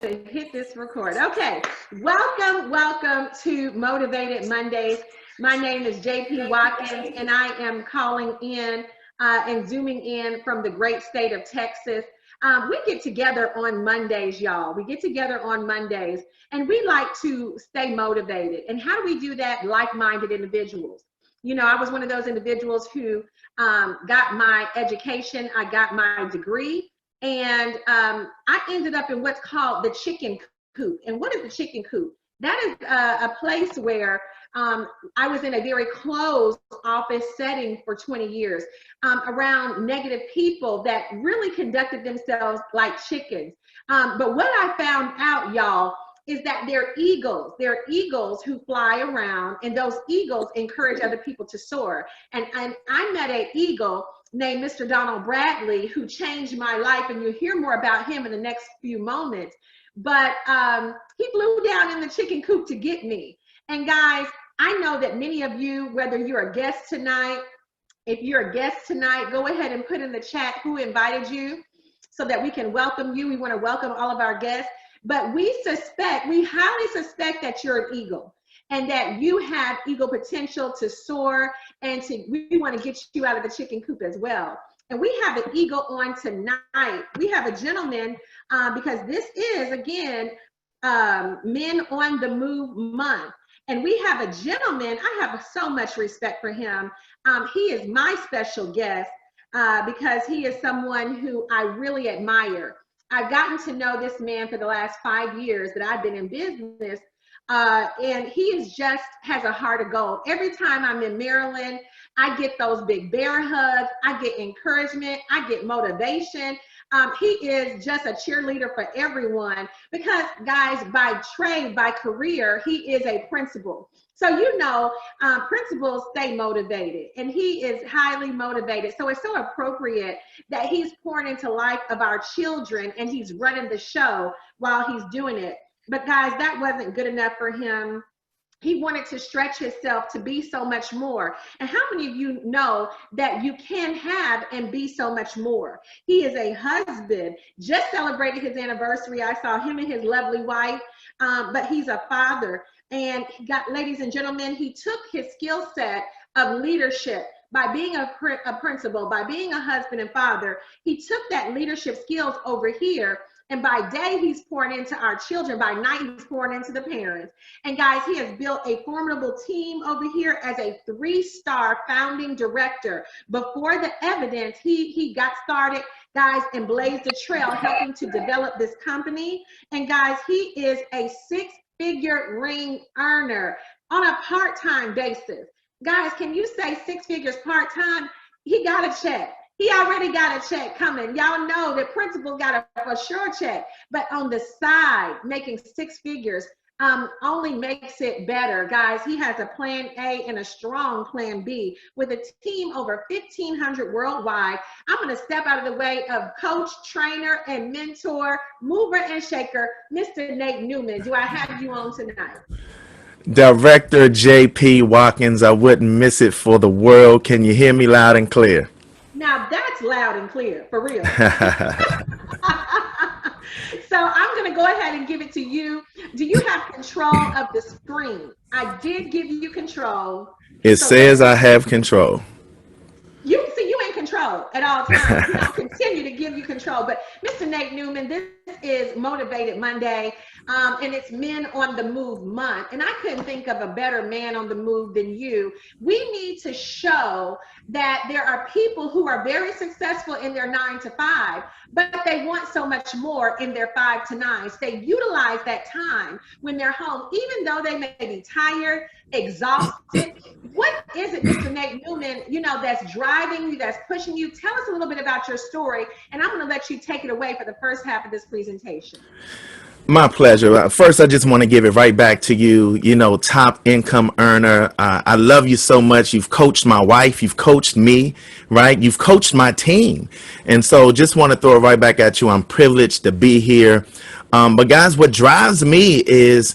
hit this record. Okay, welcome to Motivated Mondays. My name is JP Watkins, and I am calling in and zooming in from the great state of Texas. We get together on Mondays, y'all. We get together on Mondays, and we like to stay motivated. And how do we do that? Like-minded individuals. You know, I was one of those individuals who got my education, I got my degree, and I ended up in what's called the chicken coop. And what is the chicken coop? That is a place where I was in a very closed office setting for 20 years around negative people that really conducted themselves like chickens. But what I found out, y'all, is that they're eagles. They're eagles who fly around, and those eagles encourage other people to soar. And I met an eagle named Mr. Donald Bradley, who changed my life, and you'll hear more about him in the next few moments. But he flew down in the chicken coop to get me. And guys, I know that many of you, whether you're a guest tonight, if you're a guest tonight, go ahead and put in the chat who invited you so that we can welcome you. We want to welcome all of our guests. But we highly suspect that you're an eagle and that you have eagle potential to soar, and we want to get you out of the chicken coop as well. And we have an eagle on tonight. We have a gentleman because this is, again, Men on the Move month. And we have a gentleman, I have so much respect for him. He is my special guest because he is someone who I really admire. I've gotten to know this man for the last 5 years that I've been in business, and he has a heart of gold. Every time I'm in Maryland, I get those big bear hugs, I get encouragement, I get motivation. He is just a cheerleader for everyone because, guys, by trade, by career, he is a principal. So, you know, principals stay motivated, and he is highly motivated. So it's so appropriate that he's pouring into life of our children, and he's running the show while he's doing it. But guys, that wasn't good enough for him. He wanted to stretch himself to be so much more. And how many of you know that you can have and be so much more? He is a husband, just celebrated his anniversary. I saw him and his lovely wife, but he's a father. And ladies and gentlemen, he took his skill set of leadership by being a principal, by being a husband and father. He took that leadership skills over here, and by day he's pouring into our children, by night he's pouring into the parents. And guys, he has built a formidable team over here as a 3-star founding director. Before the evidence, he got started, guys, and blazed a trail helping to develop this company. And guys, he is a 6-figure ring earner on a part-time basis. Guys, can you say 6 figures part-time? He got a check. He already got a check coming. Y'all know that principal got a for sure check, but on the side, making 6 figures only makes it better. Guys, he has a plan A and a strong plan B with a team over 1,500 worldwide. I'm going to step out of the way of coach, trainer, and mentor, mover and shaker, Mr. Nate Newman. Do I have you on tonight? Director JP Watkins, I wouldn't miss it for the world. Can you hear me loud and clear? Now that's loud and clear, for real. So I'm going to go ahead and give it to you. Do you have control of the screen? I did give you control. It says I have control. You see, you in control at all times. You know, continue to give you control. But Mr. Nate Newman, this is Motivated Monday, and it's Men on the Move month. And I couldn't think of a better man on the move than you. We need to show that there are people who are very successful in their 9 to 5, but they want so much more in their 5 to 9s. They utilize that time when they're home, even though they may be tired, exhausted. What is it, Mr. Nate Newman, you know, that's driving you, that's pushing you? Tell us a little bit about your story, and I'm going to let you take it away for the first half of this presentation. My pleasure. First, I just want to give it right back to you, you know, top income earner. I love you so much. You've coached my wife. You've coached me, right? You've coached my team. And so just want to throw it right back at you. I'm privileged to be here. But guys, what drives me is,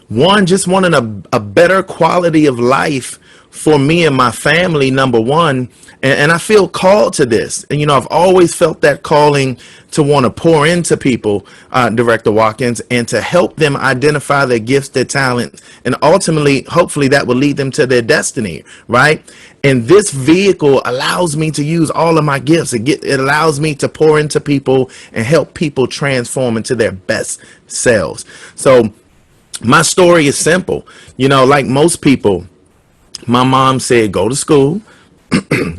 one, just wanting a better quality of life for me and my family, number one. And I feel called to this. And, you know, I've always felt that calling to want to pour into people, Director Watkins, and to help them identify their gifts, their talent, and ultimately, hopefully that will lead them to their destiny, right? And this vehicle allows me to use all of my gifts. It allows me to pour into people and help people transform into their best selves. So my story is simple. You know, like most people, my mom said, go to school,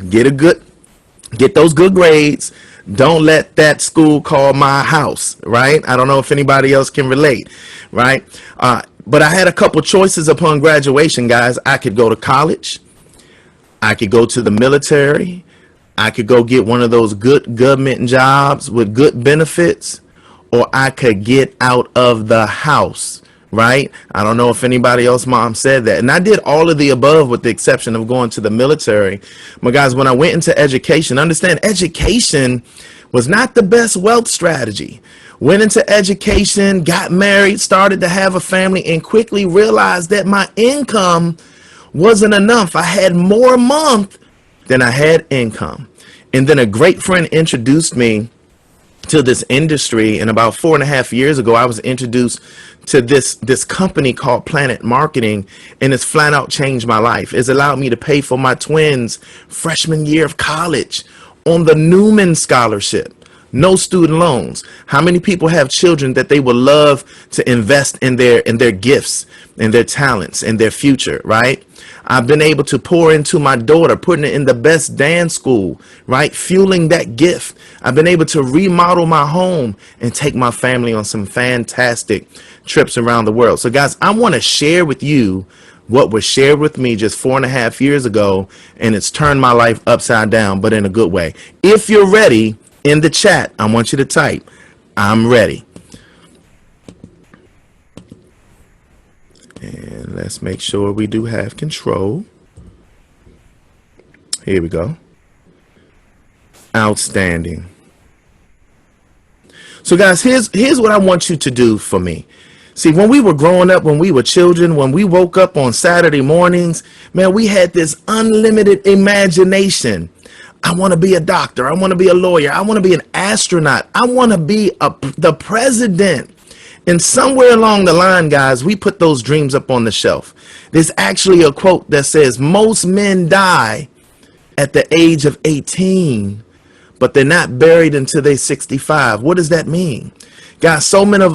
get those good grades. Don't let that school call my house, right? I don't know if anybody else can relate, right? But I had a couple choices upon graduation, guys. I could go to college. I could go to the military. I could go get one of those good government jobs with good benefits, or I could get out of the house, right? I don't know if anybody else, mom, said that. And I did all of the above with the exception of going to the military. But guys, when I went into education, understand education was not the best wealth strategy. Went into education, got married, started to have a family, and quickly realized that my income wasn't enough. I had more a month than I had income. And then a great friend introduced me to this industry, and about 4.5 years ago I was introduced to this company called Planet Marketing, and it's flat out changed my life. It's allowed me to pay for my twins' freshman year of college on the Newman Scholarship. No student loans. How many people have children that they would love to invest in their gifts and their talents and their future, right? I've been able to pour into my daughter, putting it in the best dance school, right? Fueling that gift. I've been able to remodel my home and take my family on some fantastic trips around the world. So guys, I want to share with you what was shared with me just 4.5 years ago, and it's turned my life upside down, but in a good way. If you're ready, in the chat, I want you to type, I'm ready. And let's make sure we do have control. Here we go. Outstanding. So guys, here's what I want you to do for me. See, when we were growing up, when we were children, when we woke up on Saturday mornings, man, we had this unlimited imagination. I want to be a doctor. I want to be a lawyer. I want to be an astronaut. I want to be the president. And somewhere along the line, guys, we put those dreams up on the shelf. There's actually a quote that says, most men die at the age of 18, but they're not buried until they're 65. What does that mean? Guys, so many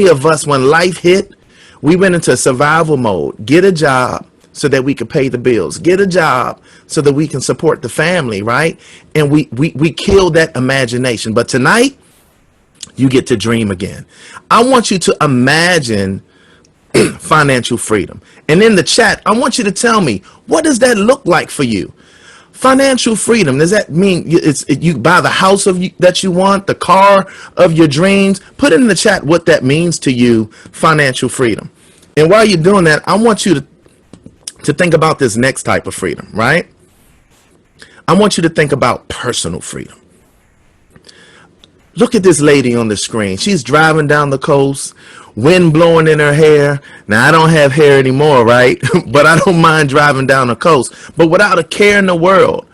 of us, when life hit, we went into survival mode. Get a job so that we can pay the bills. Get a job so that we can support the family, right? And we killed that imagination. But tonight, you get to dream again. I want you to imagine financial freedom. And in the chat, I want you to tell me, what does that look like for you? Financial freedom, does that mean you buy the house that you want, the car of your dreams? Put it in the chat what that means to you, financial freedom. And while you're doing that, I want you to think about this next type of freedom, right? I want you to think about personal freedom. Look at this lady on the screen. She's driving down the coast, wind blowing in her hair. Now, I don't have hair anymore, right? But I don't mind driving down the coast, but without a care in the world.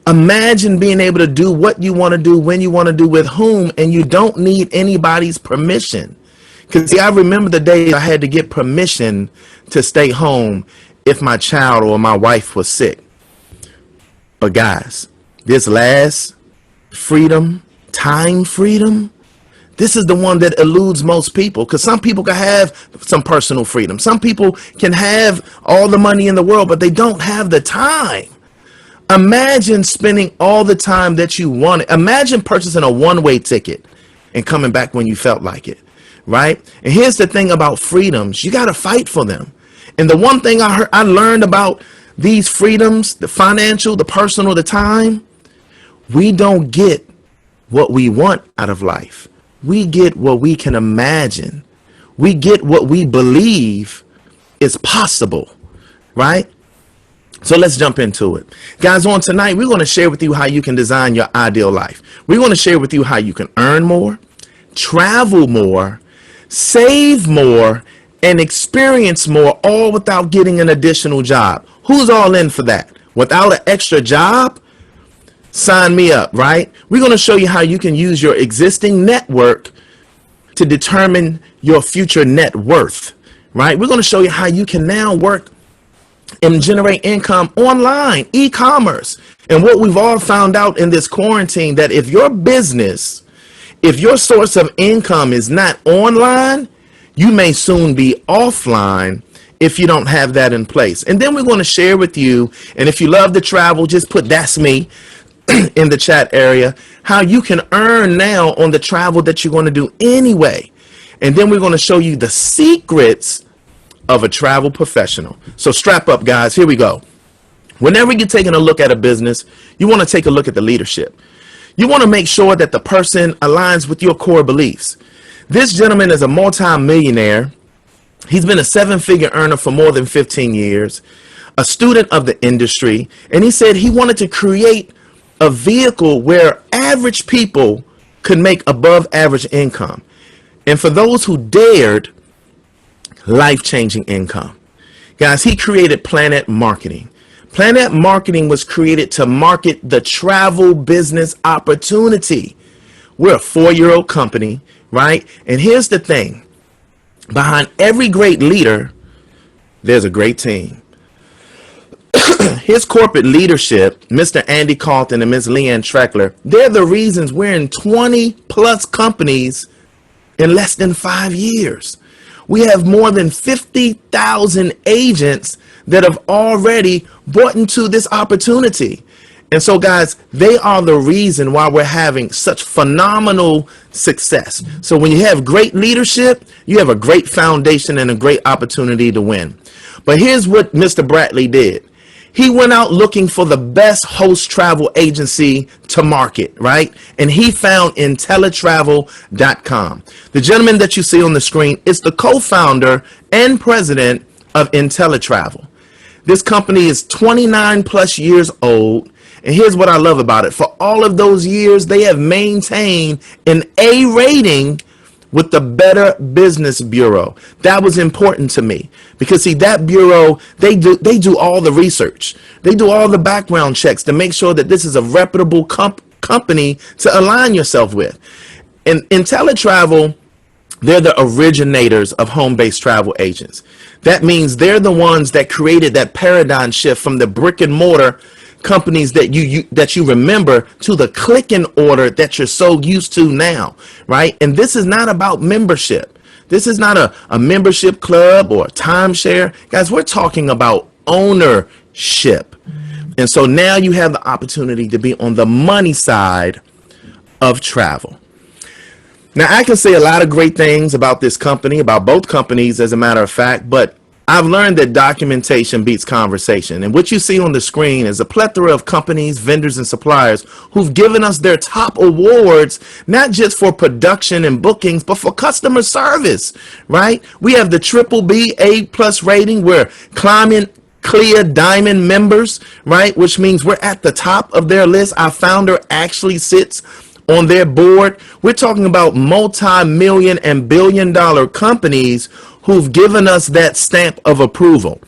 Imagine being able to do what you want to do, when you want to do, with whom, and you don't need anybody's permission. Because I remember the day I had to get permission to stay home if my child or my wife was sick. But guys, this last freedom, time freedom, this is the one that eludes most people, because some people can have some personal freedom. Some people can have all the money in the world, but they don't have the time. Imagine spending all the time that you wanted. Imagine purchasing a one-way ticket and coming back when you felt like it, right? And here's the thing about freedoms. You got to fight for them. And the one thing I learned about these freedoms, the financial, the personal, the time, we don't get what we want out of life. We get what we can imagine. We get what we believe is possible, right? So let's jump into it. Guys, on tonight, we're going to share with you how you can design your ideal life. We're going to share with you how you can earn more, travel more, save more, and experience more, all without getting an additional job. Who's all in for that? Without an extra job? Sign me up, right? We're going to show you how you can use your existing network to determine your future net worth, right? We're going to show you how you can now work and generate income online, e-commerce. And what we've all found out in this quarantine, that if your business, if your source of income is not online, you may soon be offline if you don't have that in place. And then we're going to share with you, and if you love to travel, just put "that's me" in the chat area, how you can earn now on the travel that you're going to do anyway. And then we're going to show you the secrets of a travel professional. So strap up, guys. Here we go. Whenever you're taking a look at a business, you want to take a look at the leadership. You want to make sure that the person aligns with your core beliefs. This gentleman is a multi-millionaire. He's been a seven-figure earner for more than 15 years, a student of the industry, and he said he wanted to create a vehicle where average people could make above average income. And for those who dared, life-changing income. Guys, he created Planet Marketing. Planet Marketing was created to market the travel business opportunity. We're a 4-year-old company, right? And here's the thing. Behind every great leader, there's a great team. His corporate leadership, Mr. Andy Carlton and Ms. Leanne Treckler, they're the reasons we're in 20 plus companies in less than 5 years. We have more than 50,000 agents that have already bought into this opportunity. And so, guys, they are the reason why we're having such phenomenal success. So when you have great leadership, you have a great foundation and a great opportunity to win. But here's what Mr. Bradley did. He went out looking for the best host travel agency to market, right? And he found IntelliTravel.com. The gentleman that you see on the screen is the co-founder and president of IntelliTravel. This company is 29 plus years old. And here's what I love about it. For all of those years, they have maintained an A rating with the Better Business Bureau. That was important to me because, see, that bureau, they do all the research. They do all the background checks to make sure that this is a reputable company to align yourself with. And IntelliTravel, they're the originators of home-based travel agents. That means they're the ones that created that paradigm shift from the brick and mortar companies that you remember to the click and order that you're so used to now, right? And this is not about membership. This is not a membership club or a timeshare. Guys, we're talking about ownership. And so now you have the opportunity to be on the money side of travel. Now, I can say a lot of great things about this company, about both companies, as a matter of fact, but I've learned that documentation beats conversation. And what you see on the screen is a plethora of companies, vendors, and suppliers who've given us their top awards, not just for production and bookings, but for customer service, right? We have the BBB A+ rating. We're climbing Clear Diamond members, right? Which means we're at the top of their list. Our founder actually sits on their board. We're talking about multi-million and billion-dollar companies who've given us that stamp of approval.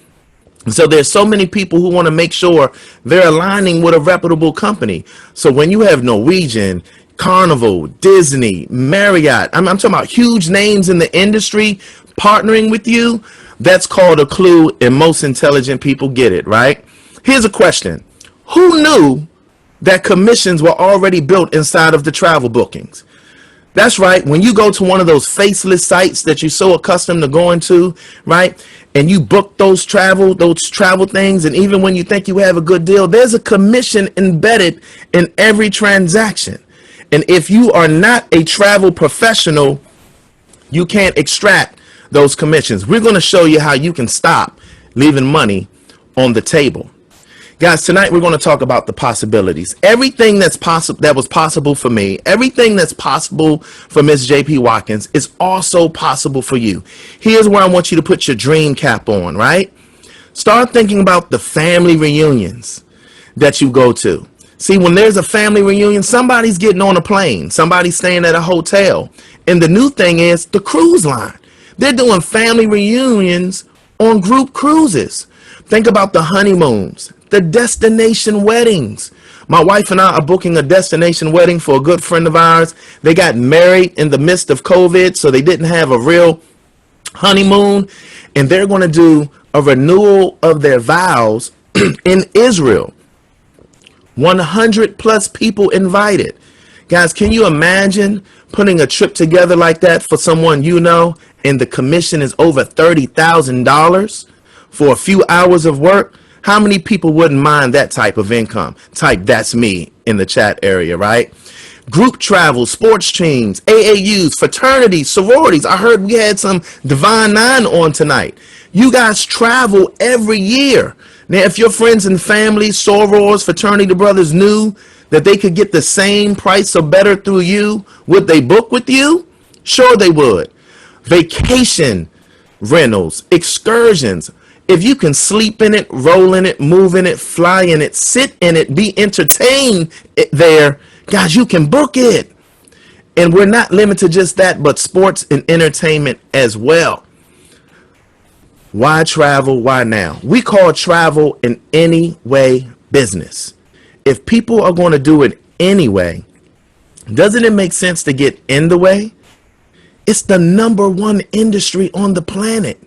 So there's so many people who want to make sure they're aligning with a reputable company. So when you have Norwegian, Carnival, Disney, Marriott, I'm talking about huge names in the industry partnering with you, that's called a clue, and most intelligent people get it, right? Here's a question. Who knew that commissions were already built inside of the travel bookings? That's right. When you go to one of those faceless sites that you're so accustomed to going to, right, and you book those travel things, and even when you think you have a good deal, there's a commission embedded in every transaction. And if you are not a travel professional, you can't extract those commissions. We're going to show you how you can stop leaving money on the table. Guys, tonight we're going to talk about the possibilities. Everything that's possible, that was possible for me, everything that's possible for Ms. JP Watkins is also possible for you. Here's where I want you to put your dream cap on, right? Start thinking about the family reunions that you go to. See, when there's a family reunion, somebody's getting on a plane, somebody's staying at a hotel. And the new thing is the cruise line. They're doing family reunions on group cruises. Think about the honeymoons, the destination weddings. My wife and I are booking a destination wedding for a good friend of ours. They got married in the midst of COVID, so they didn't have a real honeymoon, and they're going to do a renewal of their vows in Israel. 100 plus people invited. Guys, can you imagine putting a trip together like that for someone you know, and the commission is over $30,000 for a few hours of work? How many people wouldn't mind that type of income? Type "that's me" in the chat area, right? Group travel, sports teams, AAUs, fraternities, sororities. I heard we had some Divine Nine on tonight. You guys travel every year. Now, if your friends and family, sorors, fraternity brothers knew that they could get the same price or better through you, would they book with you? Sure they would. Vacation rentals, excursions. If you can sleep in it, roll in it, move in it, fly in it, sit in it, be entertained there, guys, you can book it. And we're not limited to just that, but sports and entertainment as well. Why travel? Why now? We call travel an anyway business. If people are going to do it anyway, doesn't it make sense to get in the way? It's the #1 industry on the planet.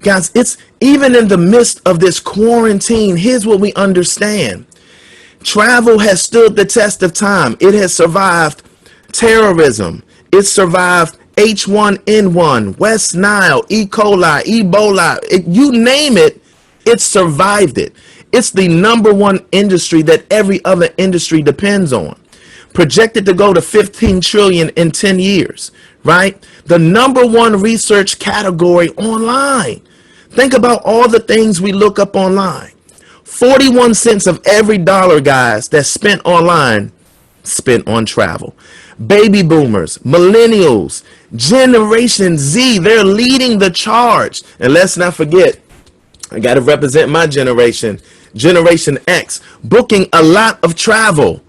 Guys, it's even in the midst of this quarantine. Here's what we understand. Travel has stood the test of time. It has survived terrorism. It survived H1N1, West Nile, E. coli, Ebola. You name it, it survived it. It's the #1 industry that every other industry depends on. Projected to go to 15 trillion in 10 years, right? The #1 research category online. Think about all the things we look up online. 41 cents of every dollar, guys, that's spent online, spent on travel. Baby boomers, millennials, Generation Z, they're leading the charge. And let's not forget, I got to represent my generation, Generation X, booking a lot of travel.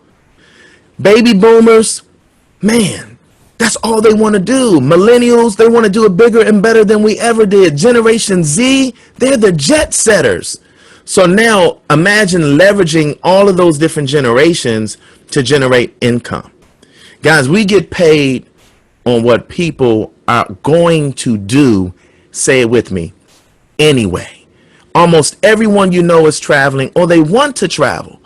Baby boomers, man, that's all they want to do. Millennials, they want to do it bigger and better than we ever did. Generation Z, they're the jet setters. So now imagine leveraging all of those different generations to generate income. Guys, we get paid on what people are going to do, say it with me, anyway. Almost everyone you know is traveling or they want to travel.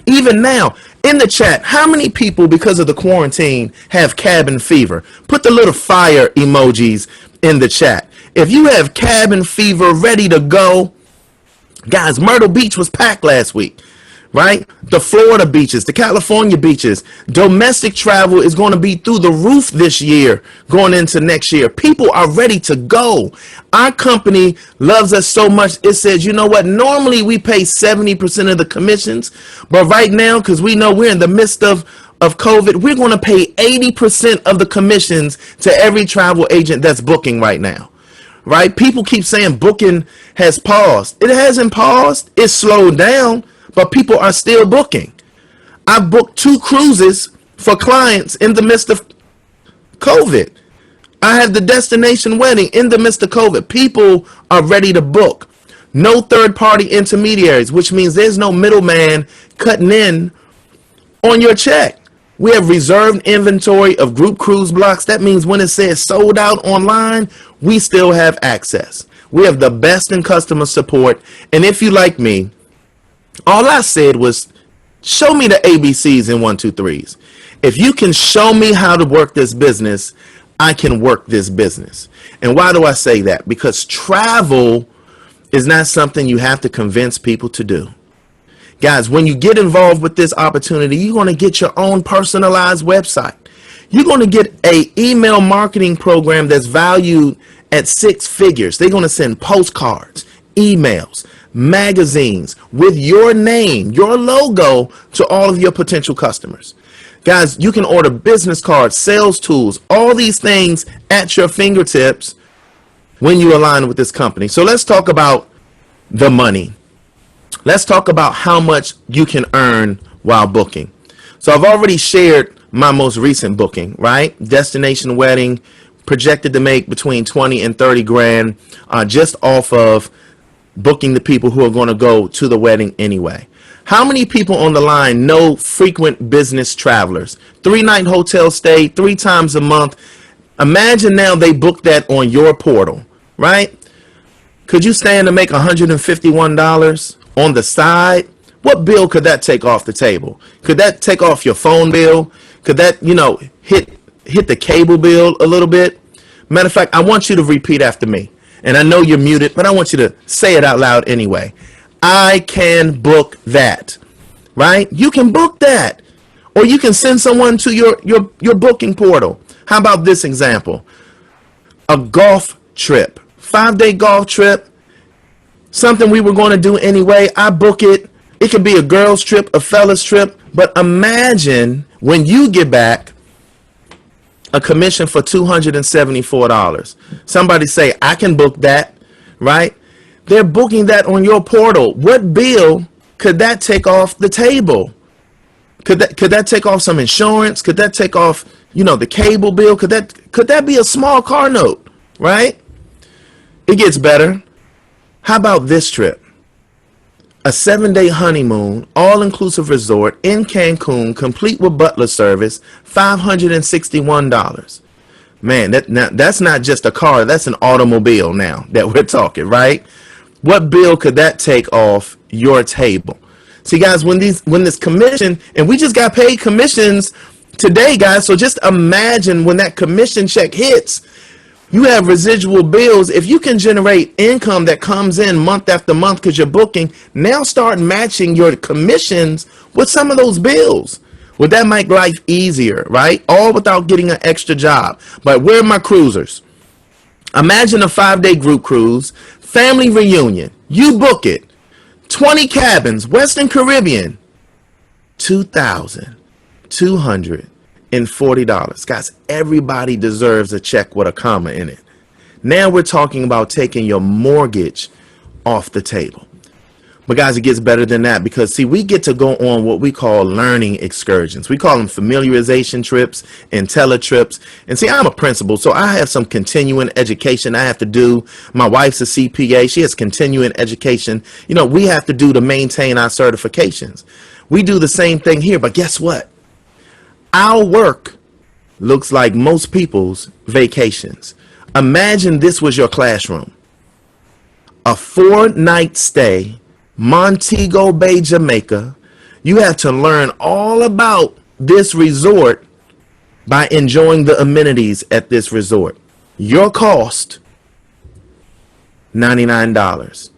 Even now, in the chat, how many people, because of the quarantine, have cabin fever? Put the little fire emojis in the chat. If you have cabin fever ready to go, guys, Myrtle Beach was packed last week, right? The Florida beaches, the California beaches. Domestic travel is going to be through the roof this year, going into next year. People are ready to go. Our company loves us so much, it says, you know what? Normally we pay 70% of the commissions, but right now, because we know we're in the midst of COVID, we're going to pay 80% of the commissions to every travel agent that's booking right now. Right? People keep saying booking has paused. It hasn't paused. It's slowed down, but people are still booking. I've booked 2 cruises for clients in the midst of COVID. I have the destination wedding in the midst of COVID. People are ready to book. No third-party intermediaries, which means there's no middleman cutting in on your check. We have reserved inventory of group cruise blocks. That means when it says sold out online, we still have access. We have the best in customer support. And if you like me, all I said was, show me the ABCs and 1, 2, 3s. If you can show me how to work this business, I can work this business. And why do I say that? Because travel is not something you have to convince people to do. Guys, when you get involved with this opportunity, you're going to get your own personalized website. You're going to get an email marketing program that's valued at 6 figures. They're going to send postcards, emails, magazines with your name, your logo to all of your potential customers. Guys, you can order business cards, sales tools, all these things at your fingertips when you align with this company. So let's talk about the money. Let's talk about how much you can earn while booking. So I've already shared my most recent booking, right? Destination wedding, projected to make between 20 and 30 grand just off of booking the people who are going to go to the wedding anyway. How many people on the line know frequent business travelers? 3-night hotel stay 3 times a month. Imagine now they book that on your portal, right? Could you stand to make $151 on the side? What bill could that take off the table? Could that take off your phone bill? Could that, hit the cable bill a little bit? Matter of fact, I want you to repeat after me. And I know you're muted, but I want you to say it out loud anyway. I can book that, right? You can book that. Or you can send someone to your booking portal. How about this example? A golf trip, 5-day golf trip, something we were going to do anyway. I book it. It could be a girl's trip, a fella's trip. But imagine when you get back a commission for $274. Somebody say, I can book that, right? They're booking that on your portal. What bill could that take off the table? Could that take off some insurance? Could that take off, the cable bill? Could that be a small car note, right? It gets better. How about this trip? A 7-day honeymoon, all-inclusive resort in Cancun, complete with butler service, $561. Man, that's not just a car. That's an automobile now that we're talking, right? What bill could that take off your table? See, guys, when this commission, and we just got paid commissions today, guys, so just imagine when that commission check hits, you have residual bills. If you can generate income that comes in month after month because you're booking, now start matching your commissions with some of those bills. Well, that make life easier, right? All without getting an extra job. But where are my cruisers? Imagine a 5-day group cruise, family reunion. You book it. 20 cabins, Western Caribbean, $2,240. Guys, everybody deserves a check with a comma in it. Now we're talking about taking your mortgage off the table. But guys, it gets better than that because, see, we get to go on what we call learning excursions. We call them familiarization trips and teletrips. And see, I'm a principal, so I have some continuing education I have to do. My wife's a CPA. She has continuing education. We have to do to maintain our certifications. We do the same thing here, but guess what? Our work looks like most people's vacations. Imagine this was your classroom. A 4-night stay, Montego Bay, Jamaica. You have to learn all about this resort by enjoying the amenities at this resort. Your cost, $99.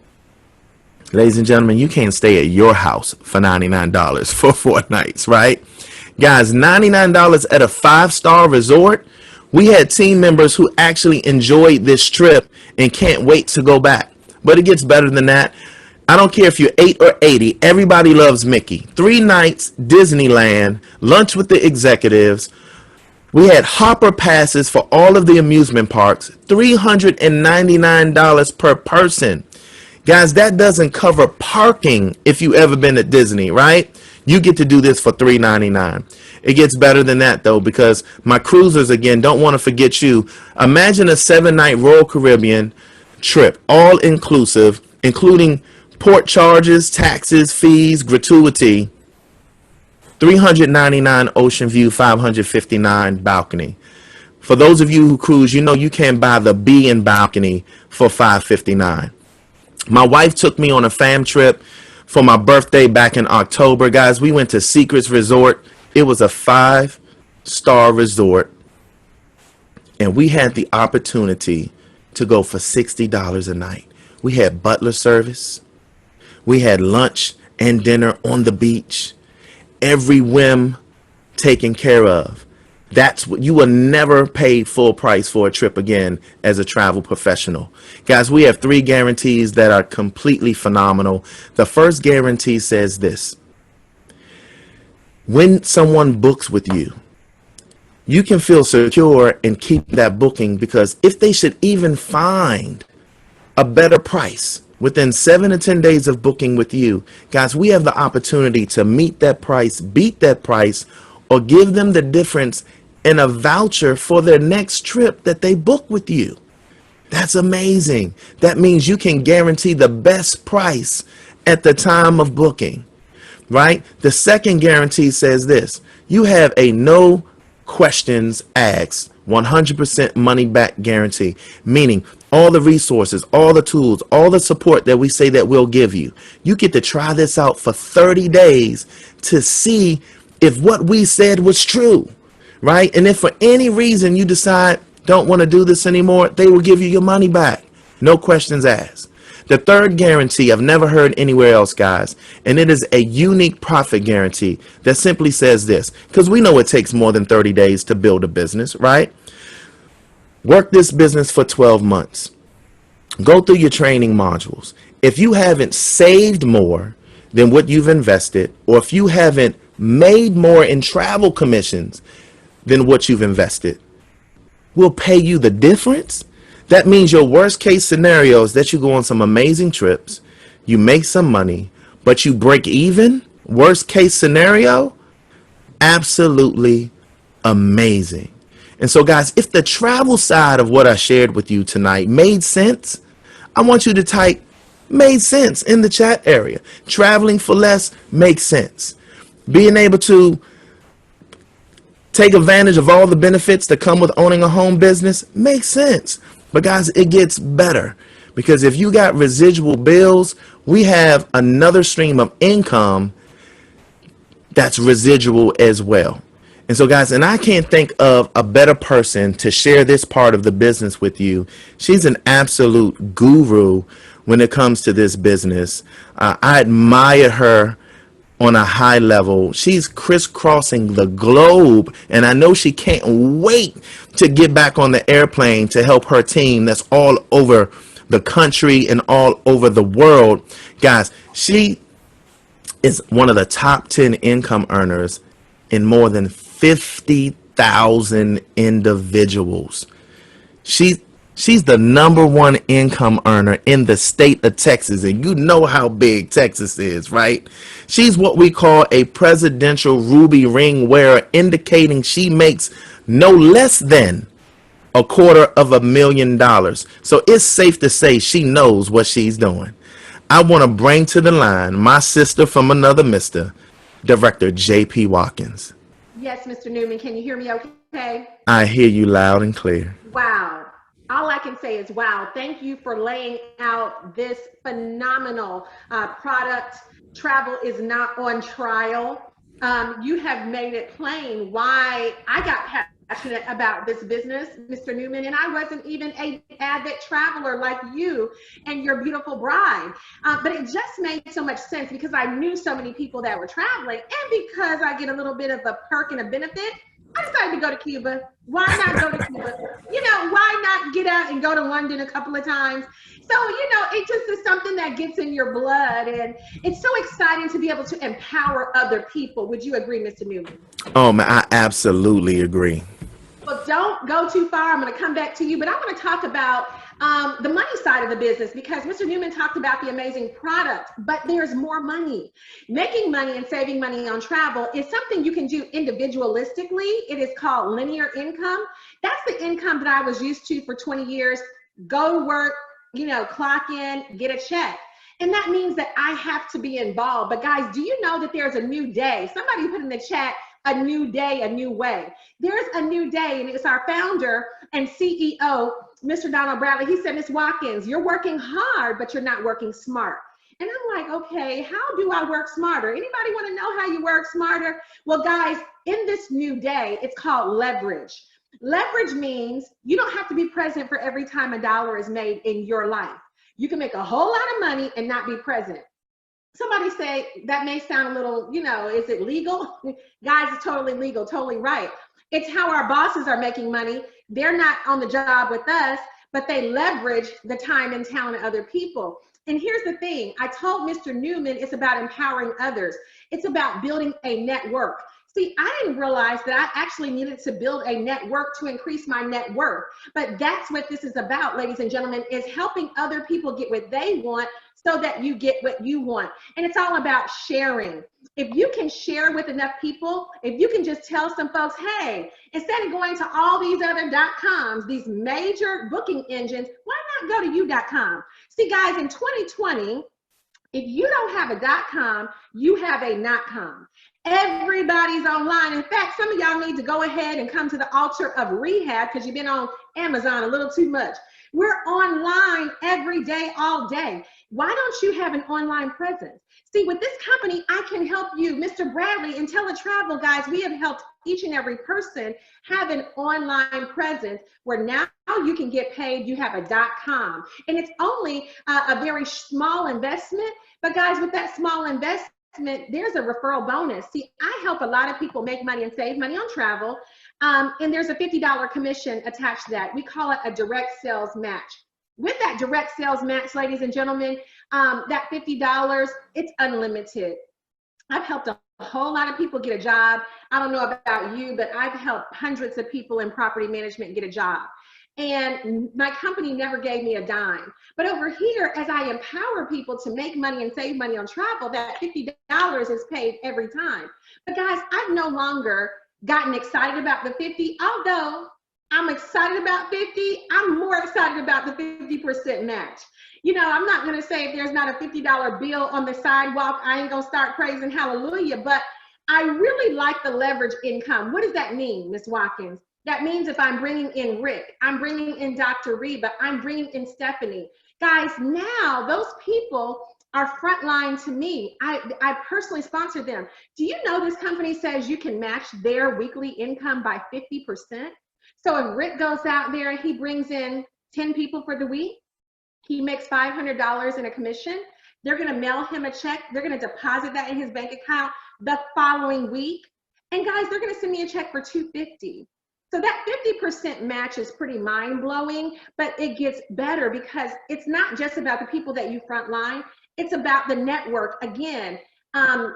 Ladies and gentlemen, you can't stay at your house for $99 for 4 nights, right? Guys, $99 at a 5-star resort. We had team members who actually enjoyed this trip and can't wait to go back. But it gets better than that. I don't care if you're 8 or 80. Everybody loves Mickey. 3 nights, Disneyland, lunch with the executives. We had Hopper passes for all of the amusement parks. $399 per person. Guys, that doesn't cover parking if you ever been to Disney, right? You get to do this for $399. It gets better than that, though, because my cruisers, again, don't want to forget you. Imagine a 7-night Royal Caribbean trip, all inclusive, including port charges, taxes, fees, gratuity. $399 ocean view, $559 balcony. For those of you who cruise, you can buy the B in balcony for $559. My wife took me on a fam trip for my birthday back in October. Guys, we went to Secrets Resort. It was a 5-star resort. And we had the opportunity to go for $60 a night. We had butler service. We had lunch and dinner on the beach. Every whim taken care of. That's what you will never pay full price for a trip again as a travel professional. Guys, we have 3 guarantees that are completely phenomenal. The first guarantee says this. When someone books with you, you can feel secure and keep that booking, because if they should even find a better price within 7 to 10 days of booking with you, guys, we have the opportunity to meet that price, beat that price, or give them the difference and a voucher for their next trip that they book with you. That's amazing. That means you can guarantee the best price at the time of booking, right? The second guarantee says this: you have a no questions asked 100% money back guarantee, meaning all the resources, all the tools, all the support that we say that we'll give you. You get to try this out for 30 days to see if what we said was true, right? And if for any reason you decide don't want to do this anymore, they will give you your money back. No questions asked. The third guarantee I've never heard anywhere else, guys, and it is a unique profit guarantee that simply says this, because we know it takes more than 30 days to build a business, right? Work this business for 12 months. Go through your training modules. If you haven't saved more than what you've invested, or if you haven't made more in travel commissions than what you've invested, we'll pay you the difference. That means your worst case scenario is that you go on some amazing trips, you make some money, but you break even. Worst case scenario, absolutely amazing. And so, guys, if the travel side of what I shared with you tonight made sense, I want you to type "made sense" in the chat area. Traveling for less makes sense. Being able to take advantage of all the benefits that come with owning a home business makes sense. But guys, it gets better, because if you got residual bills, we have another stream of income that's residual as well. And so, guys, and I can't think of a better person to share this part of the business with you. She's an absolute guru when it comes to this business. I admire her on a high level. She's crisscrossing the globe, and I know she can't wait to get back on the airplane to help her team that's all over the country and all over the world. Guys, she is one of the top 10 income earners in more than 50,000 individuals. She's the #1 income earner in the state of Texas, and you know how big Texas is, right? She's what we call a presidential ruby ring wearer, indicating she makes no less than $250,000. So it's safe to say she knows what she's doing. I want to bring to the line my sister from another mister, Director J.P. Watkins. Yes, Mr. Newman, can you hear me okay? I hear you loud and clear. Wow. All I can say is wow. Thank you for laying out this phenomenal product. Travel is not on trial. You have made it plain why I got passionate about this business, Mr. Newman, and I wasn't even an avid traveler like you and your beautiful bride. But it just made so much sense because I knew so many people that were traveling, and because I get a little bit of a perk and a benefit, I decided to go to Cuba. Why not go to Cuba? You know, why not get out and go to London a couple of times? So, you know, it just is something that gets in your blood, and it's so exciting to be able to empower other people. Would you agree, Mr. Newman? Oh, man, I absolutely agree. Well, don't go too far. I'm going to come back to you, but I want to talk about the money side of the business, because Mr. Newman talked about the amazing product, but there's more money. Making money and saving money on travel is something you can do individualistically. It is called linear income. That's the income that I was used to for 20 years. Go to work, you know, clock in, get a check. And that means that I have to be involved. But guys, do you know that there's a new day? Somebody put in the chat, a new day, a new way. There's a new day, and it's our founder and CEO, Mr. Donald Bradley. He said, Ms. Watkins, you're working hard, but you're not working smart. And I'm like, okay, how do I work smarter? Anybody want to know how you work smarter? Well, guys, in this new day, it's called leverage. Leverage means you don't have to be present for every time a dollar is made in your life. You can make a whole lot of money and not be present. Somebody say that may sound a little, you know, is it legal? Guys, it's totally legal, totally right. It's how our bosses are making money. They're not on the job with us, but they leverage the time and talent of other people. And here's the thing, I told Mr. Newman it's about empowering others. It's about building a network. See, I didn't realize that I actually needed to build a network to increase my net worth. But that's what this is about, ladies and gentlemen, is helping other people get what they want so that you get what you want. And it's all about sharing. If you can share with enough people, if you can just tell some folks, hey, instead of going to all these other .coms, these major booking engines, why not go to you.com? See, guys, in 2020, if you don't have a .com, you have a .com. Everybody's online. In fact, some of y'all need to go ahead and come to the altar of rehab because you've been on Amazon a little too much. We're online every day, all day. Why don't you have an online presence? See, with this company, I can help you. Mr. Bradley, IntelliTravel, guys, we have helped each and every person have an online presence where now you can get paid. You have a .com. And it's only a very small investment. But guys, with that small investment, there's a referral bonus. See, I help a lot of people make money and save money on travel. And there's a $50 commission attached to that. We call it a direct sales match. With that direct sales match, ladies and gentlemen, that $50, it's unlimited. I've helped a whole lot of people get a job. I don't know about you, but I've helped hundreds of people in property management get a job. And my company never gave me a dime. But over here, as I empower people to make money and save money on travel, that $50 is paid every time. But guys, I've no longer gotten excited about the 50, although I'm excited about 50, I'm more excited about the 50% match. You know, I'm not gonna say if there's not a $50 bill on the sidewalk, I ain't gonna start praising hallelujah, but I really like the leverage income. What does that mean, Ms. Watkins? That means if I'm bringing in Rick, I'm bringing in Dr. Reba, I'm bringing in Stephanie. Guys, now those people are frontline to me. I personally sponsor them. Do you know this company says you can match their weekly income by 50%? So if Rick goes out there and he brings in 10 people for the week, he makes $500 in a commission, they're gonna mail him a check, they're gonna deposit that in his bank account the following week. And guys, they're gonna send me a check for $250. So that 50% match is pretty mind-blowing, but it gets better because it's not just about the people that you frontline, it's about the network. Again,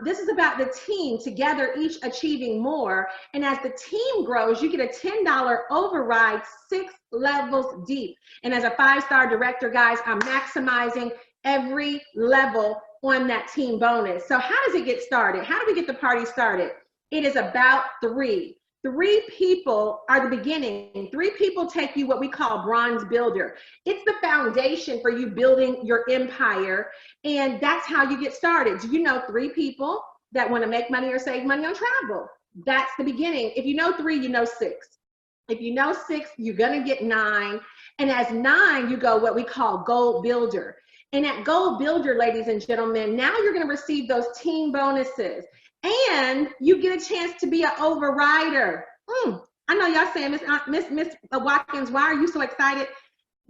this is about the team together, each achieving more. And as the team grows, you get a $10 override 6 levels deep. And as a 5-star director, guys, I'm maximizing every level on that team bonus. So how does it get started? How do we get the party started? It is about 3. 3 people are the beginning. 3 people take you what we call bronze builder. It's the foundation for you building your empire, and that's how you get started. Do you know 3 people that want to make money or save money on travel? That's the beginning. If you know 3, you know 6. If you know 6, you're gonna get 9, and as 9, you go what we call gold builder. And at gold builder, ladies and gentlemen, now you're gonna receive those team bonuses. And you get a chance to be an overrider. I know y'all saying, Miss Watkins, why are you so excited?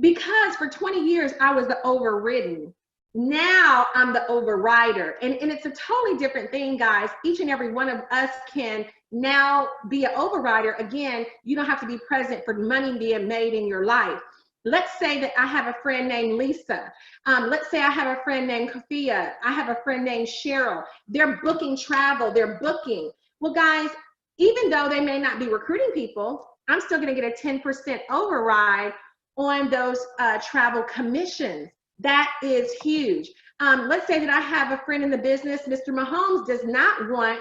Because for 20 years, I was the overridden. Now I'm the overrider. And it's a totally different thing, guys. Each and every one of us can now be an overrider. Again, you don't have to be present for money being made in your life. Let's say that I have a friend named Lisa. Let's say I have a friend named Kafia. I have a friend named Cheryl. They're booking travel, they're booking. Well, guys, even though they may not be recruiting people, I'm still gonna get a 10% override on those travel commissions. That is huge. Let's say that I have a friend in the business, Mr. Mahomes does not want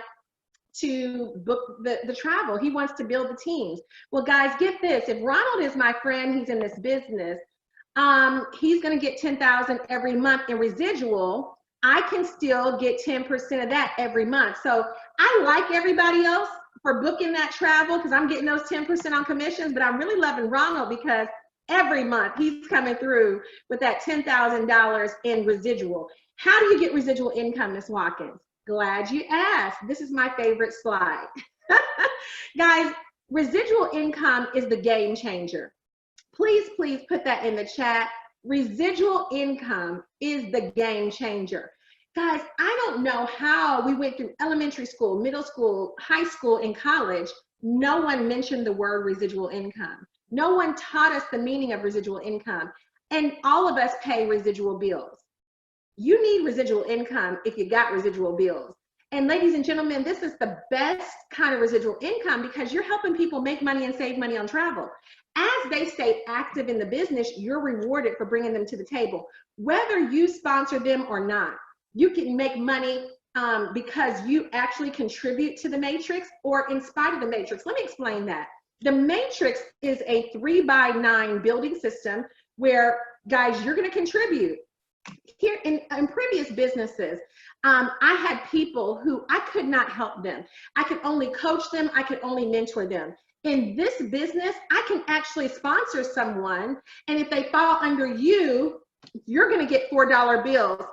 to book the travel. He wants to build the teams. Well, guys, get this. If Ronald is my friend, he's in this business, he's going to get $10,000 every month in residual. I can still get 10% of that every month. So I like everybody else for booking that travel because I'm getting those 10% on commissions, but I'm really loving Ronald because every month he's coming through with that $10,000 in residual. How do you get residual income, Ms. Watkins? Glad you asked. This is my favorite slide. Guys, residual income is the game changer. Please put that in the chat. Residual income is the game changer. Guys, I don't know how we went through elementary school, middle school, high school, and college. No one mentioned the word residual income. No one taught us the meaning of residual income. And all of us pay residual bills. You need residual income if you got residual bills. And ladies and gentlemen, this is the best kind of residual income because you're helping people make money and save money on travel. As they stay active in the business, you're rewarded for bringing them to the table. Whether you sponsor them or not, you can make money because you actually contribute to the matrix or in spite of the matrix. Let me explain that. The matrix is a 3x9 building system where, guys, you're going to contribute. Here in previous businesses, I had people who I could not help them. I could only coach them. I could only mentor them. In this business, I can actually sponsor someone, and if they fall under you, you're going to get $4 bills,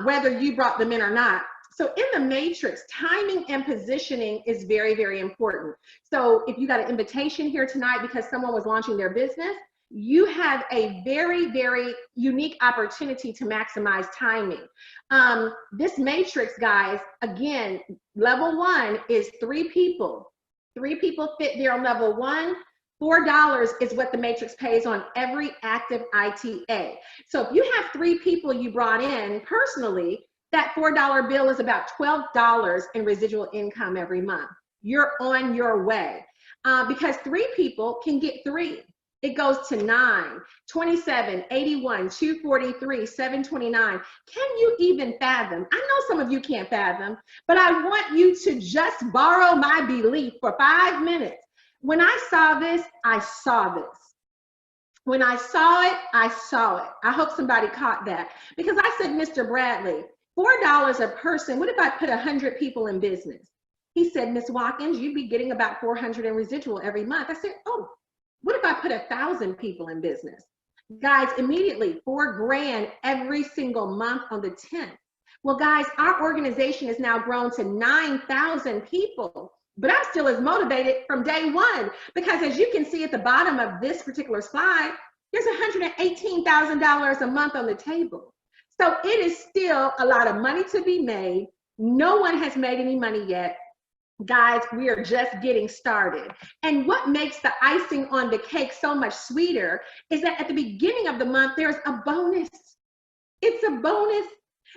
whether you brought them in or not. So in the matrix, timing and positioning is very, very important. So if you got an invitation here tonight because someone was launching their business, you have a very, very unique opportunity to maximize timing. This matrix, guys, again, level 1 is 3 people. 3 people fit there on level 1. $4 is what the matrix pays on every active ITA. So if you have 3 people you brought in personally, that $4 bill is about $12 in residual income every month. You're on your way because 3 people can get 3. It goes to 9, 27, 81, 243, 729. Can you even fathom? I know some of you can't fathom, but I want you to just borrow my belief for 5 minutes. When I saw this, I saw this. When I saw it, I saw it. I hope somebody caught that because I said, Mr. Bradley, $4 a person, what if I put 100 people in business? He said, Ms. Watkins, you'd be getting about 400 in residual every month. I said, oh, what if I put 1,000 people in business? Guys, immediately $4 grand every single month on the 10th. Well, guys, our organization has now grown to 9,000 people, but I'm still as motivated from day one because as you can see at the bottom of this particular slide, there's $118,000 a month on the table. So it is still a lot of money to be made. No one has made any money yet. Guys, we are just getting started. And what makes the icing on the cake so much sweeter is that at the beginning of the month, there's a bonus. It's a bonus.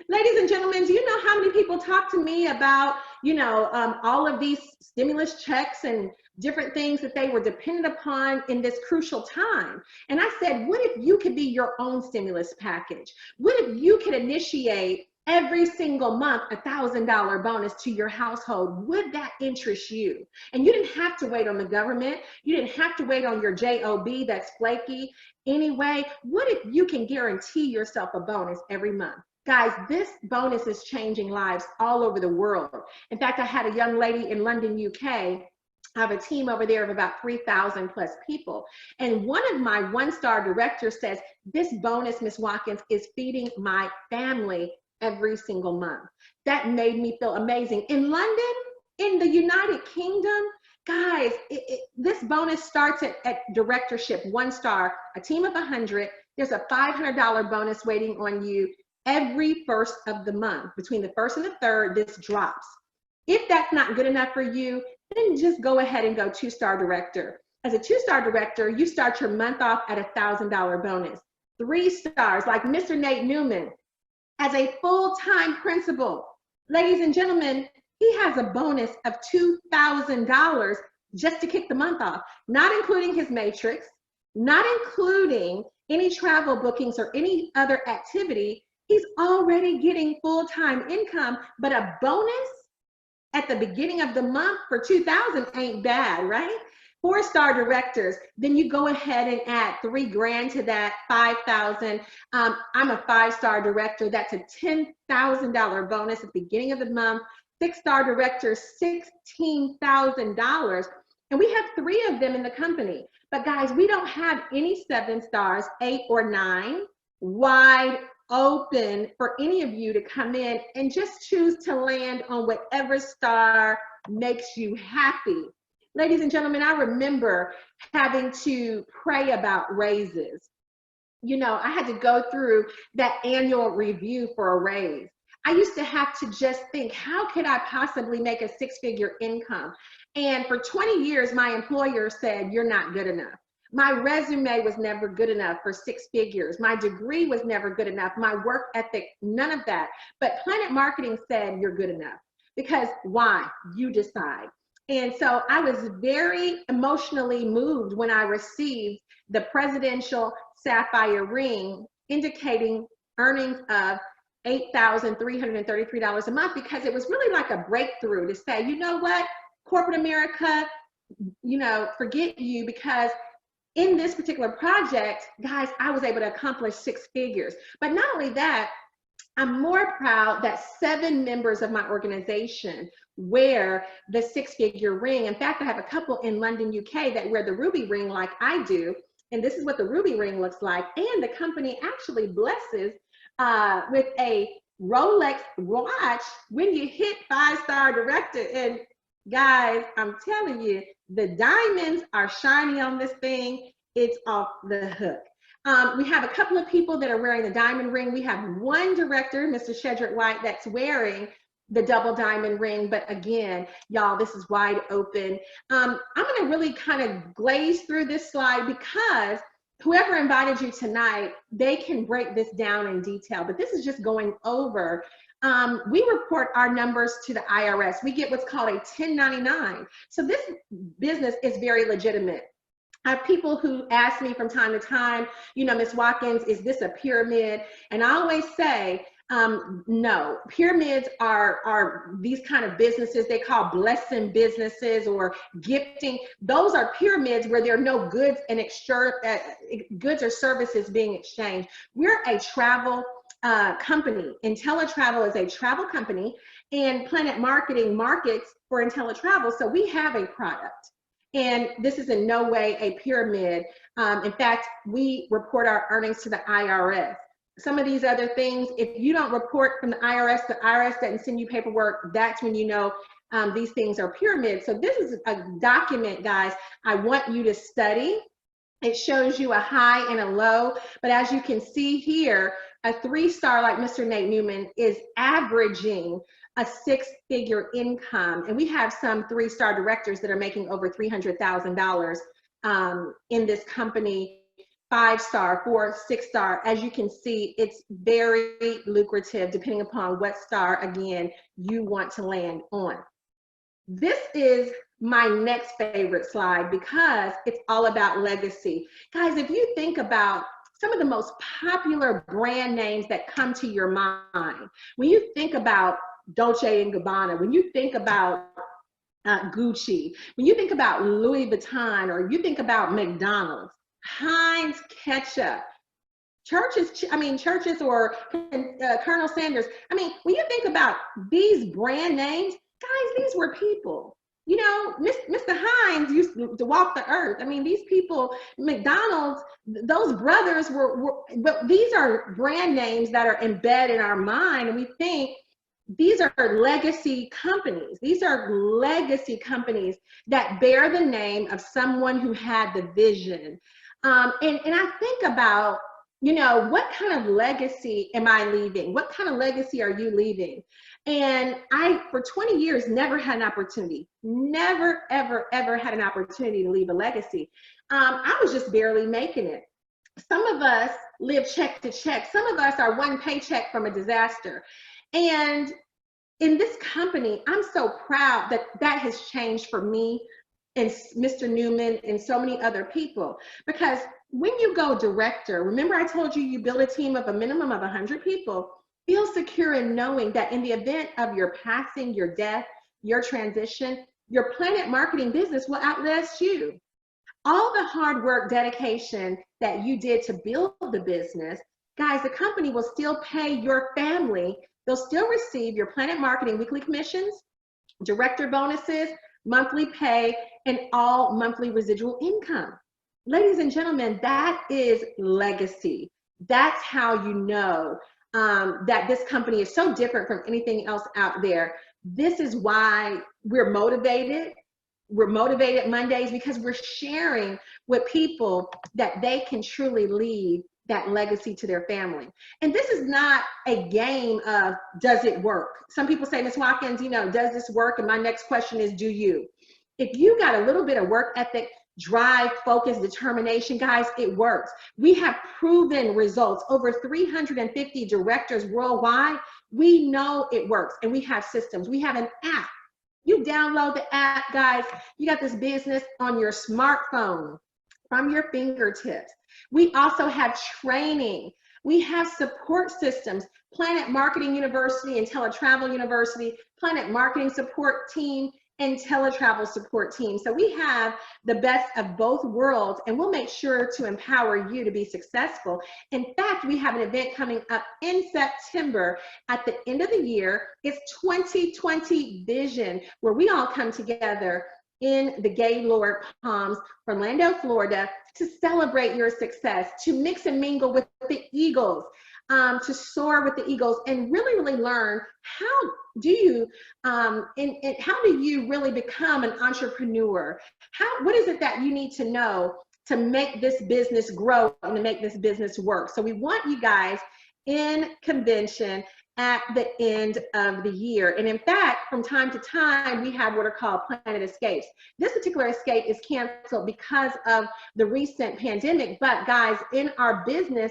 Ladies and gentlemen, do you know how many people talk to me about, all of these stimulus checks and different things that they were dependent upon in this crucial time? And I said, what if you could be your own stimulus package? What if you could initiate every single month $1,000 bonus to your household? Would that interest you? And you didn't have to wait on the government. You didn't have to wait on your job that's flaky. Anyway, what if you can guarantee yourself a bonus every month? Guys, this bonus is changing lives all over the world. In fact, I had a young lady in London, UK. I have a team over there of about 3,000 plus people. And one of my one-star directors says, this bonus, Ms. Watkins, is feeding my family every single month. That made me feel amazing. In London, in the United Kingdom, guys, this bonus starts at directorship, 1 star, a team of 100. There's a $500 bonus waiting on you every first of the month. Between the 1st and the 3rd, this drops. If that's not good enough for you, then just go ahead and go 2-star director. As a 2-star director, you start your month off at a $1,000 bonus. 3 stars, like Mr. Nate Newman, as a full-time principal. Ladies and gentlemen, he has a bonus of $2,000 just to kick the month off, not including his matrix, not including any travel bookings or any other activity. He's already getting full-time income, but a bonus at the beginning of the month for $2,000 ain't bad, right? 4-star directors, then you go ahead and add $3 grand to that, 5,000. I'm a 5-star director. That's a $10,000 bonus at the beginning of the month. 6-star directors, $16,000. And we have 3 of them in the company. But guys, we don't have any 7 stars, 8 or 9, wide open for any of you to come in and just choose to land on whatever star makes you happy. Ladies and gentlemen, I remember having to pray about raises. I had to go through that annual review for a raise. I used to have to just think, how could I possibly make a 6-figure income? And for 20 years, my employer said, you're not good enough. My resume was never good enough for 6 figures. My degree was never good enough. My work ethic, none of that. But Planet Marketing said, you're good enough. because why? You decide. And so I was very emotionally moved when I received the presidential sapphire ring indicating earnings of $8,333 a month, because it was really like a breakthrough to say, you know what, corporate America, forget you, because in this particular project, guys, I was able to accomplish 6 figures. But not only that, I'm more proud that 7 members of my organization wear the 6-figure ring. In fact, I have a couple in London, UK that wear the ruby ring like I do. And this is what the ruby ring looks like. And the company actually blesses with a Rolex watch when you hit 5-star director. And guys, I'm telling you, the diamonds are shiny on this thing. It's off the hook. We have a couple of people that are wearing the diamond ring. We have one director, Mr. Shedrick White, that's wearing the double diamond ring. But again, y'all, this is wide open. I'm going to really kind of glaze through this slide because whoever invited you tonight, they can break this down in detail. But this is just going over. We report our numbers to the IRS. We get what's called a 1099. So this business is very legitimate. I have people who ask me from time to time, Ms. Watkins, is this a pyramid? And I always say, no, pyramids are these kind of businesses they call blessing businesses or gifting. Those are pyramids where there are no goods and goods or services being exchanged. We're a travel company. IntelliTravel is a travel company, and Planet Marketing markets for IntelliTravel. So we have a product. And this is in no way a pyramid. In fact, we report our earnings to the IRS. Some of these other things, if you don't report from the IRS doesn't send you paperwork, that's when you know these things are pyramids. So this is a document, guys, I want you to study. It shows you a high and a low, but as you can see here, a 3-star like Mr. Nate Newman is averaging a 6-figure income. And we have some 3-star directors that are making over $300,000 in this company, 5-star, 4, 6-star. As you can see, it's very lucrative depending upon what star, again, you want to land on. This is my next favorite slide because it's all about legacy. Guys, if you think about some of the most popular brand names that come to your mind, when you think about Dolce & Gabbana, when you think about Gucci, when you think about Louis Vuitton, or you think about McDonald's, Heinz ketchup, Churches or Colonel Sanders. When you think about these brand names, guys, these were people. Mr. Heinz used to walk the earth. These people, McDonald's, those brothers but these are brand names that are embedded in our mind, and we think these are legacy companies. These are legacy companies that bear the name of someone who had the vision. And I think about, what kind of legacy am I leaving? What kind of legacy are you leaving? And I, for 20 years, never had an opportunity, never, ever, ever had an opportunity to leave a legacy. I was just barely making it. Some of us live check to check. Some of us are one paycheck from a disaster. And in this company, I'm so proud that that has changed for me and Mr. Newman and so many other people. Because when you go director, remember I told you, you build a team of a minimum of 100 people, feel secure in knowing that in the event of your passing, your death, your transition, your Planet Marketing business will outlast you. All the hard work, dedication that you did to build the business, guys, the company will still pay your family. They'll still receive your Planet Marketing weekly commissions, director bonuses, monthly pay, and all monthly residual income. Ladies and gentlemen, that is legacy. That's how you know that this company is so different from anything else out there. This is why we're motivated. We're motivated Mondays, because we're sharing with people that they can truly leave that legacy to their family. And this is not a game of, does it work? Some people say, Ms. Watkins, does this work? And my next question is, do you? If you got a little bit of work ethic, drive, focus, determination, guys, it works. We have proven results. Over 350 directors worldwide We know it works, and we have systems. We have an app. You download the app, guys. You got this business on your smartphone from your fingertips. We also have training. We have support systems. Planet Marketing University and Teletravel University, Planet Marketing Support Team, and Teletravel Support Team. So we have the best of both worlds, and we'll make sure to empower you to be successful. In fact, we have an event coming up in September at the end of the year. It's 2020 Vision, where we all come together in the Gaylord Palms, Orlando, Florida, to celebrate your success, to mix and mingle with the Eagles, to soar with the Eagles, and really learn how do you and how do you really become an entrepreneur? What is it that you need to know to make this business grow and to make this business work? So we want you guys in convention at the end of the year. And in fact, from time to time, we have what are called Planet Escapes. This particular escape is canceled because of the recent pandemic. But guys, in our business,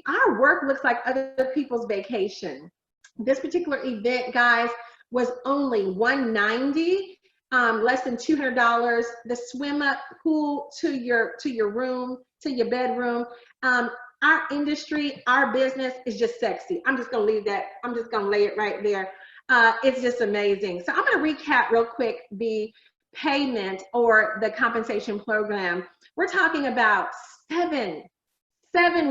our work looks like other people's vacation. This particular event, guys, was only $190, less than $200. The swim up pool to your room, to your bedroom. Our industry, our business is just sexy. I'm just gonna leave that. I'm just gonna lay it right there. It's just amazing. So I'm gonna recap real quick the payment or the compensation program. We're talking about seven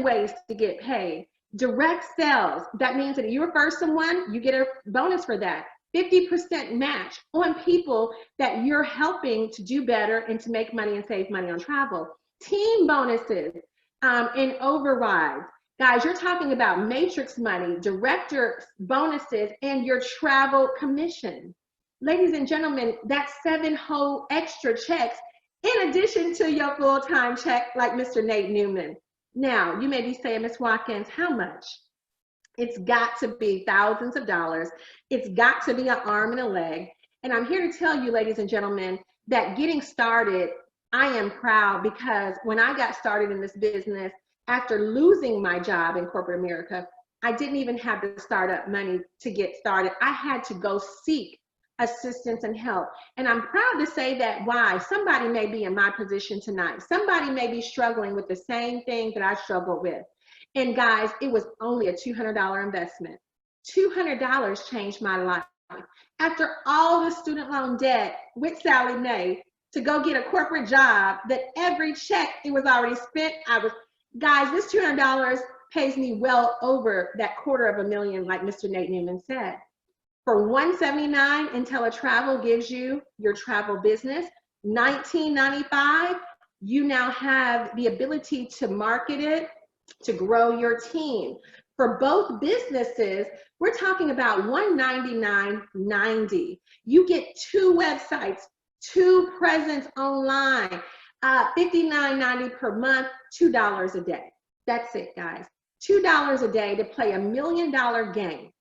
ways to get paid. Direct sales, that means that if you refer someone, you get a bonus for that. 50% match on people that you're helping to do better and to make money and save money on travel. Team bonuses and overrides. Guys, you're talking about matrix money, director bonuses, and your travel commission. Ladies and gentlemen, that's 7 whole extra checks in addition to your full-time check like Mr. Nate Newman. Now, you may be saying, Ms. Watkins, how much? It's got to be thousands of dollars. It's got to be an arm and a leg. And I'm here to tell you, ladies and gentlemen, that getting started, I am proud, because when I got started in this business, after losing my job in corporate America, I didn't even have the startup money to get started. I had to go seek assistance and help. And I'm proud to say that. Why? Somebody may be in my position tonight. Somebody may be struggling with the same thing that I struggled with. And guys, it was only a $200 investment. $200 changed my life. After all the student loan debt with Sallie Mae to go get a corporate job, that every check, it was already spent. Guys, this $200 pays me well over that $250,000, like Mr. Nate Newman said. For $179, IntelliTravel gives you your travel business. $19.95, you now have the ability to market it, to grow your team. For both businesses, we're talking about $199.90. You get 2 websites, 2 presence online, $59.90 per month, $2 a day. That's it, guys. $2 a day to play $1 million game,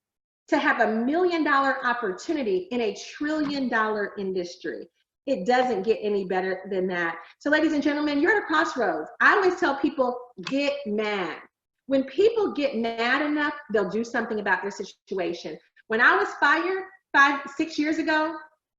to have $1 million opportunity in a $1 trillion industry. It doesn't get any better than that. So ladies and gentlemen, you're at a crossroads. I always tell people, get mad. When people get mad enough, they'll do something about their situation. When I was fired 5-6 years ago,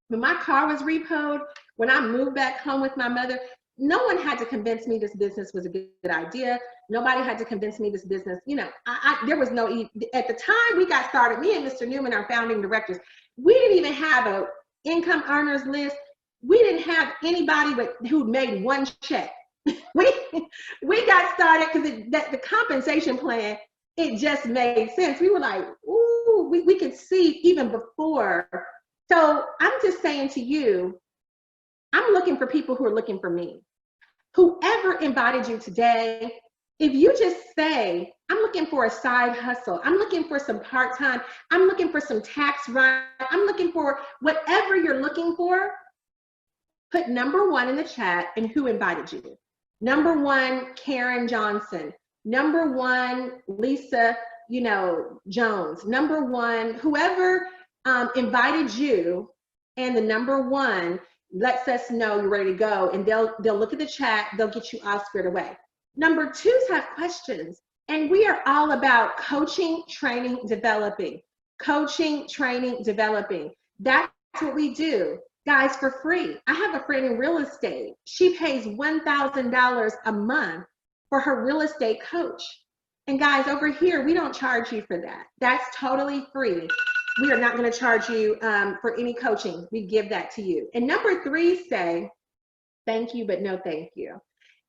when my car was repoed, when I moved back home with my mother, no one had to convince me this business was a good idea. Nobody had to convince me this business, there was no, at the time we got started, me and Mr. Newman, our founding directors, we didn't even have a income earners list. We didn't have anybody who made 1 check. we got started because the compensation plan, it just made sense. We were like, ooh, we could see even before. So I'm just saying to you, I'm looking for people who are looking for me. Whoever invited you today, if you just say, I'm looking for a side hustle, I'm looking for some part-time, I'm looking for some tax write, I'm looking for whatever you're looking for, put number 1 in the chat and who invited you. Number 1, Karen Johnson. Number 1, Lisa, Jones. Number 1, whoever invited you, and the number 1 lets us know you're ready to go, and they'll look at the chat, they'll get you all squared away. Number 2s have questions, and we are all about coaching, training, developing. coaching, training, developing. That's what we do, guys, for free. I have a friend in real estate. She pays $1,000 a month for her real estate coach. And guys, over here, we don't charge you for that. That's totally free. We are not going to charge you for any coaching. We give that to you. And number 3, say, thank you, but no thank you.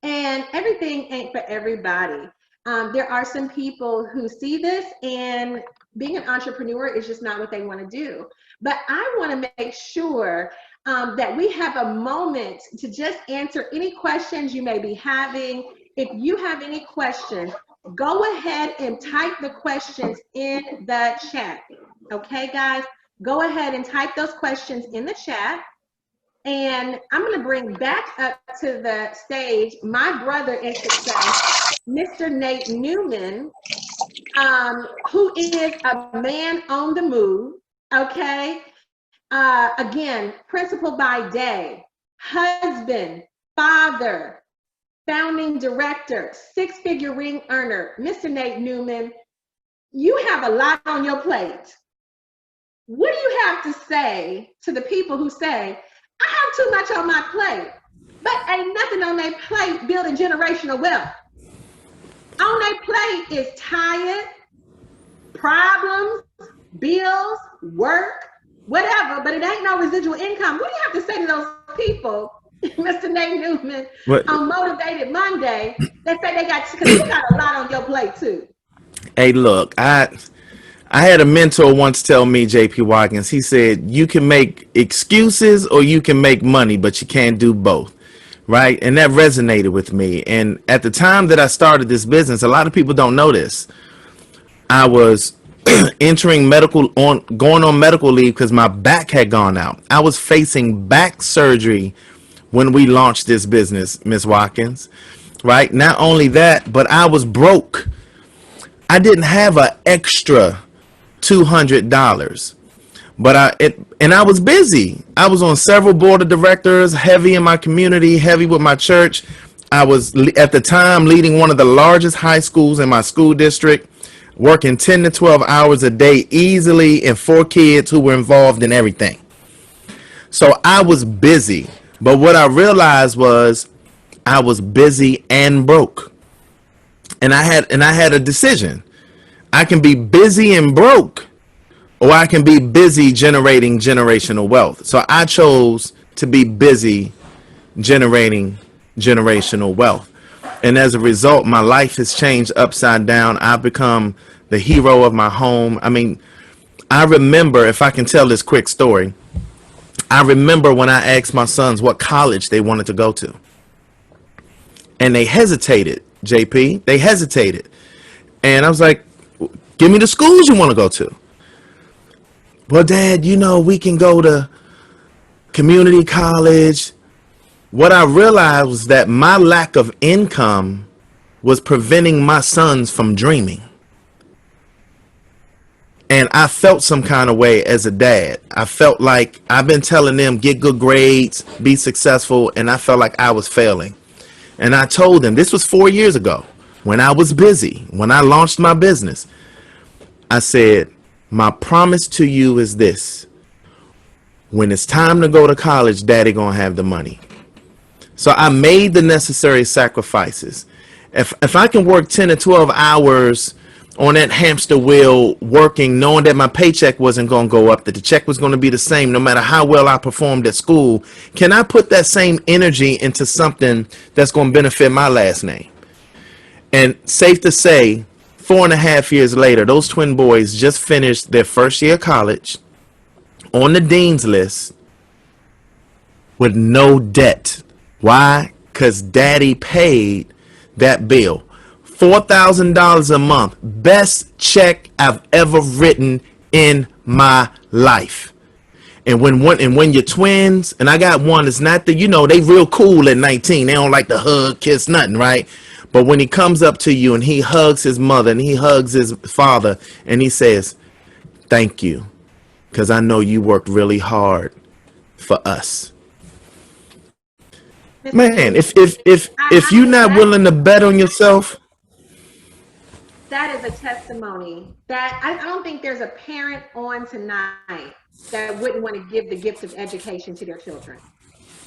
And everything ain't for everybody. There are some people who see this, and being an entrepreneur is just not what they want to do. But I want to make sure that we have a moment to just answer any questions you may be having. If you have any questions, go ahead and type the questions in the chat. Okay, guys, go ahead and type those questions in the chat. And I'm going to bring back up to the stage my brother in success, Mr. Nate Newman, who is a man on the move, okay? Again, principal by day, husband, father, founding director, 6-figure ring earner. Mr. Nate Newman, you have a lot on your plate. What do you have to say to the people who say, I have too much on my plate, but ain't nothing on their plate building generational wealth? On their plate is tired, problems, bills, work, whatever, but it ain't no residual income. What do you have to say to those people, Mr. Nate Newman, on Motivated Monday, that say they got, because you got a lot on your plate too? Hey, look, I had a mentor once tell me, JP Watkins, he said, you can make excuses or you can make money, but you can't do both. Right. And that resonated with me. And at the time that I started this business, a lot of people don't know this. I was going on medical leave because my back had gone out. I was facing back surgery when we launched this business, Ms. Watkins. Right. Not only that, but I was broke. I didn't have an extra $200, but I was busy. I was on several board of directors, heavy in my community, heavy with my church. I was at the time leading one of the largest high schools in my school district, working 10 to 12 hours a day easily, and 4 kids who were involved in everything. So I was busy, but what I realized was I was busy and broke. And I had a decision. I can be busy and broke, or I can be busy generating generational wealth. So I chose to be busy generating generational wealth. And as a result, my life has changed upside down. I've become the hero of my home. I mean, I remember, if I can tell this quick story, I remember when I asked my sons what college they wanted to go to. And they hesitated, JP. They hesitated. And I was like, give me the schools you want to go to. Well, Dad, you know, we can go to community college. What I realized was that my lack of income was preventing my sons from dreaming. And I felt some kind of way as a dad. I felt like I've been telling them, get good grades, be successful, and I felt like I was failing. And I told them, this was 4 years ago, when I was busy, when I launched my business. I said, my promise to you is this: when it's time to go to college, Daddy gonna have the money. So I made the necessary sacrifices. If I can work 10 to 12 hours on that hamster wheel, working, knowing that my paycheck wasn't gonna go up, that the check was gonna be the same no matter how well I performed at school, can I put that same energy into something that's gonna benefit my last name? And safe to say, 4.5 years later, those twin boys just finished their first year of college on the dean's list with no debt. Why? Because Daddy paid that bill. $4,000 a month. Best check I've ever written in my life. And when you're twins, and I got one that's not the, you know, they real cool at 19. They don't like to hug, kiss, nothing, right? But when he comes up to you and he hugs his mother and he hugs his father and he says, thank you, because I know you worked really hard for us. Man, if you're not willing to bet on yourself, That is a testimony that I don't think there's a parent on tonight that wouldn't want to give the gift of education to their children,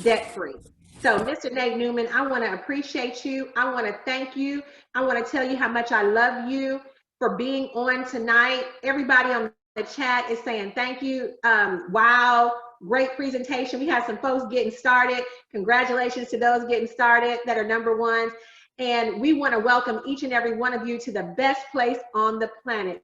debt free. So, Mr. Nate Newman, I want to appreciate you. I want to thank you. I want to tell you how much I love you for being on tonight. Everybody on the chat is saying thank you. Wow, great presentation. We had some folks getting started. Congratulations to those getting started that are number ones. And we want to welcome each and every one of you to the best place on the planet.